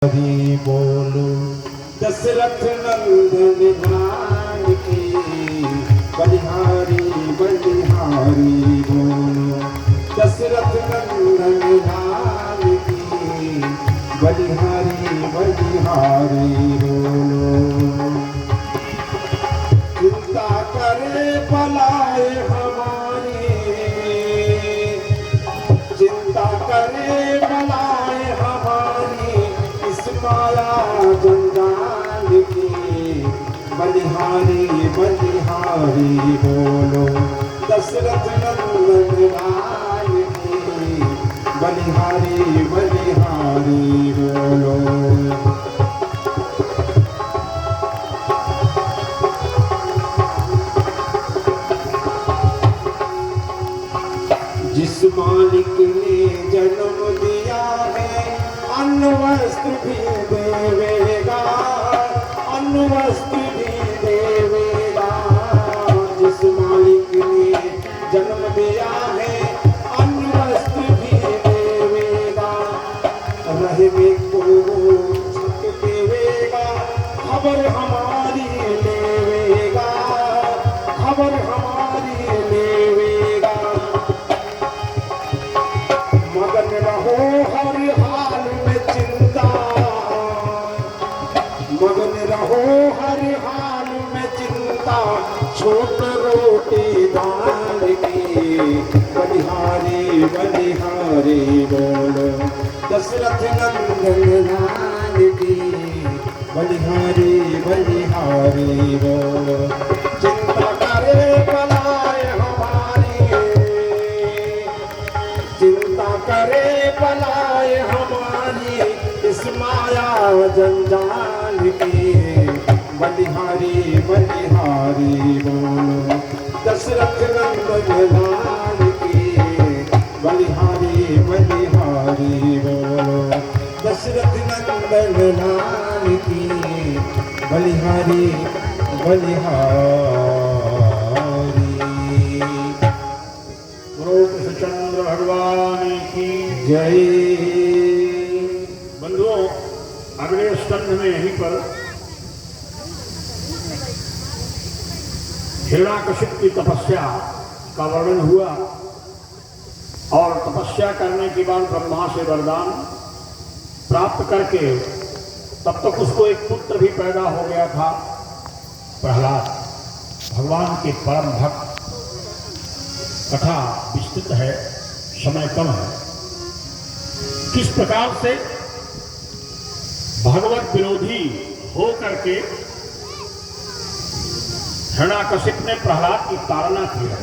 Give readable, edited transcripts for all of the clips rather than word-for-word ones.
हरि बोलो दशरथ नंदन लाल की बलिहारी बलिहारी बोलो दशरथ नंदन लाल की बलिहारी बलिहारी बोलो। चिंता करे पलाए हमारी, चिंता करे पलाए हमारी इस माया जंजाल की बलिहारी बलिहारी बोलो दशरथ नंदन लाल की बलिहारी बलिहारी बोलो। जिस मालिक ने जन्म दिया है अन्न वस्त्र भी देवेगा, अन्न वस्त्र भी देवेगा। जिस मालिक ने जन्म दिया है अन्न वस्त्र भी देवेगा। रहने को छत देवेगा, खबर हमारी लेवेगा, खबर हमारी लेवेगा। मगन रहो हर हाल में चिंता, मगन रहो हर हाल में चिंता। छोट रोटी दाल की बलिहारी बलिहारी बोलो दशरथ नंदन लाल की बलिहारी बलिहारी बोलो। चिंता करे पलाए हमारी, चिंता करे पलाए हमारी इस माया जंजाल की बलिहारी बलिहारी बोलो दशरथ नंदन लाल की बलिहारी बलिहारी बोलो दशरथ नंदन लाल की बलिहारी बलिहारी। गुरु कृष्णचंद्र भगवान की जय। बंधुओं, अगले स्कंध में यहीं पर हिरण्याकशिप की तपस्या का वर्णन हुआ और तपस्या करने के बाद ब्रह्मा से वरदान प्राप्त करके तब तक उसको एक पुत्र भी पैदा हो गया था, प्रहलाद। भगवान के परम भक्त। कथा विस्तृत है, समय कम है। किस प्रकार से भगवत विरोधी हो करके हिरण्याकशिप ने प्रहलाद की ताड़ना की है।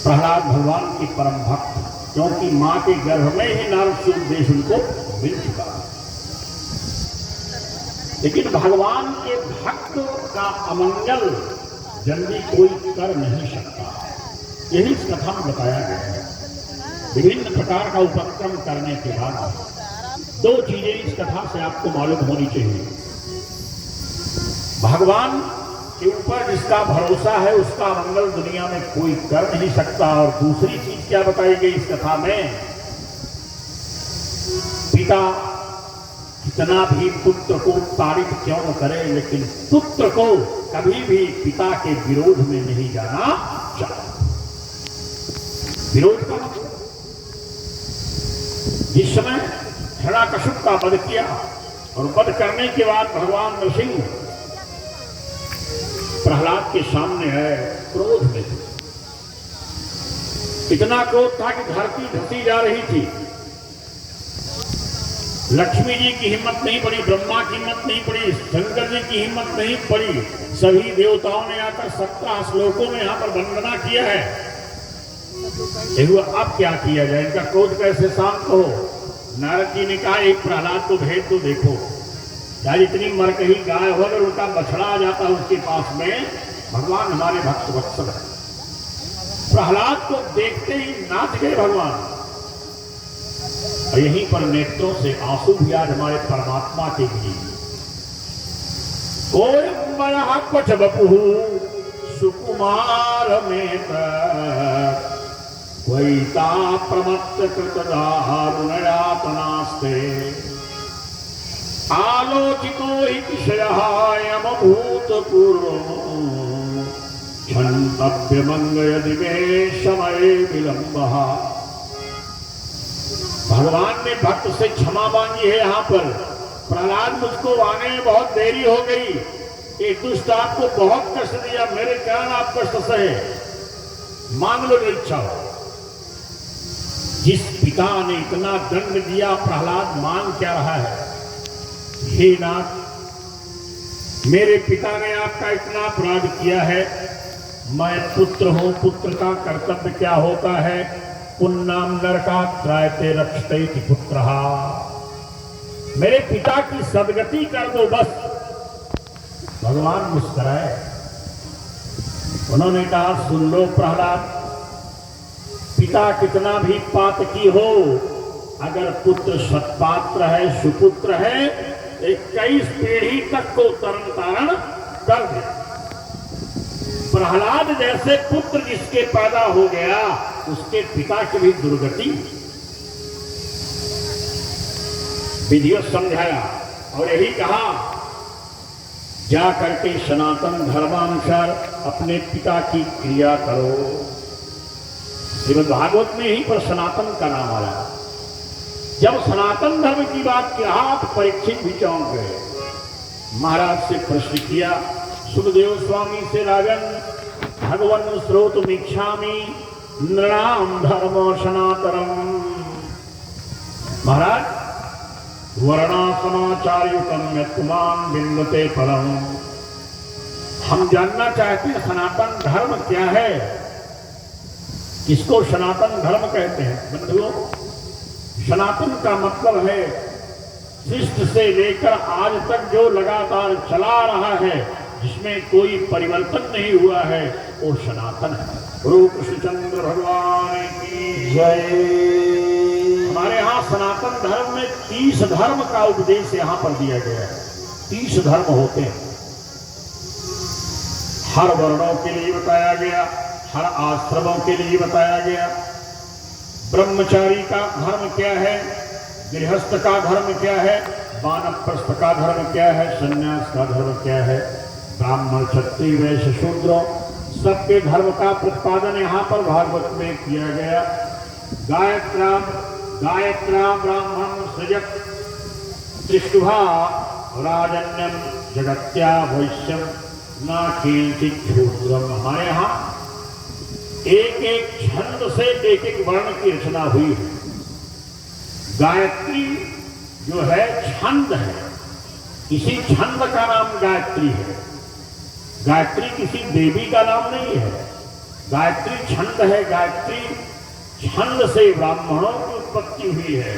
प्रहलाद भगवान की परम भक्त, क्योंकि मां के गर्भ में ही नारद से उपदेश उनको मिल चुका है। लेकिन भगवान के भक्त का अमंगल जल्दी कोई कर नहीं सकता। यही इस कथा में बताया गया है। विभिन्न प्रकार का उपक्रम करने के बाद दो चीजें इस कथा से आपको मालूम होनी चाहिए। भगवान के ऊपर जिसका भरोसा है उसका मंगल दुनिया में कोई कर नहीं सकता। और दूसरी चीज क्या बताई गई इस कथा में, पिता कितना भी पुत्र को तारीफ क्यों न करे, लेकिन पुत्र को कभी भी पिता के विरोध में नहीं जाना चाहिए। विरोध का मतलब, जिस समय हिरण्याकशिप का वध किया और वध करने के बाद भगवान नरसिंह प्रहलाद के सामने है, क्रोध में थे। इतना क्रोध था कि धरती धसी जा रही थी। लक्ष्मी जी की हिम्मत नहीं पड़ी, ब्रह्मा की हिम्मत नहीं पड़ी, शंकर जी की हिम्मत नहीं पड़ी। सभी देवताओं ने आकर 17 श्लोकों में यहां पर वंदना किया है। अब क्या किया जाए, इनका क्रोध कैसे शांत हो। नारद जी ने कहा एक प्रहलाद को भेज तो देखो, चाहे इतनी मर कही गाय हो, अगर उनका बछड़ा आ जाता उसके पास में, भगवान हमारे भक्त वत्सल है। प्रहलाद को देखते ही नाच गए भगवान। और यहीं पर नेत्रों से आंसू भी आज हमारे परमात्मा के गिरी। कोयम्बरः क्वच वपुः सुकुमार में वैता प्रमत्त कृतदारुणयातनास्ते आलोचितो हि विषयमभूतपूर्व क्षन्तव्यमंग यदि मे समये विलंबः। भगवान ने भक्त से क्षमा मांगी है यहाँ पर, प्रहलाद मुझको आने में बहुत देरी हो गई, एक दुष्ट आपको बहुत कष्ट दिया, मेरे कारण आप कष्ट सहे, मांग लो जो इच्छा हो। जिस पिता ने इतना दंड दिया, प्रहलाद मांग क्या रहा है? हे नाथ, मेरे पिता ने आपका इतना अपराध किया है, मैं पुत्र हूं, पुत्र का कर्तव्य क्या होता है? पुन्नाम नरकात् त्रायते रक्षते इति पुत्रः। मेरे पिता की सदगति कर दो बस। भगवान मुस्कुराए, उन्होंने कहा सुन लो प्रहलाद, पिता कितना भी पातकी हो, अगर पुत्र सत्पात्र है, सुपुत्र है, 21 पीढ़ी तक को तरण तारण कर दे। प्रहलाद जैसे पुत्र जिसके पैदा हो गया, उसके पिता की भी दुर्गति। विधिवत समझाया और यही कहा जा करके सनातन धर्मानुसार अपने पिता की क्रिया करो। श्रीमद् भागवत में ही पर सनातन का नाम आया। जब सनातन धर्म की बात कहा तो परीक्षित भी चौंक गए। महाराज से प्रश्न किया, सुखदेव स्वामी से राजन, भगवन श्रोतुमिच्छामि नृणाम धर्मो सनातनम। महाराज, वर्णासमाचार्युतम यत्मान बिंदते परम। हम जानना चाहते हैं सनातन धर्म क्या है, किसको सनातन धर्म कहते हैं? बंधुओं, सनातन का मतलब है सृष्टि से लेकर आज तक जो लगातार चला रहा है, जिसमें कोई परिवर्तन नहीं हुआ है, वो सनातन है। गुरु कृष्णचंद्र भगवान की जय। हमारे यहाँ सनातन धर्म में 30 धर्म का उपदेश यहाँ पर दिया गया है। 30 धर्म होते हैं, हर वर्णों के लिए बताया गया, हर आश्रमों के लिए बताया गया। ब्रह्मचारी का धर्म क्या है, गृहस्थ का धर्म क्या है, वानप्रस्थ का धर्म क्या है, सन्यास का धर्म क्या है, ब्राह्मण क्षत्रिय वैश्य शूद्र सबके धर्म का प्रतिपादन यहाँ पर भागवत में किया गया। गायत्रा ब्राह्मण सृजत त्रिष्टुभा राजन्यम जगत्या वैश्यम न किंचित शूद्रम। हमारे यहाँ एक एक छंद से एक एक वर्ण की रचना हुई है। गायत्री जो है छंद है, इसी छंद का नाम गायत्री है। गायत्री किसी देवी का नाम नहीं है, गायत्री छंद है। गायत्री छंद से ब्राह्मणों की उत्पत्ति हुई है।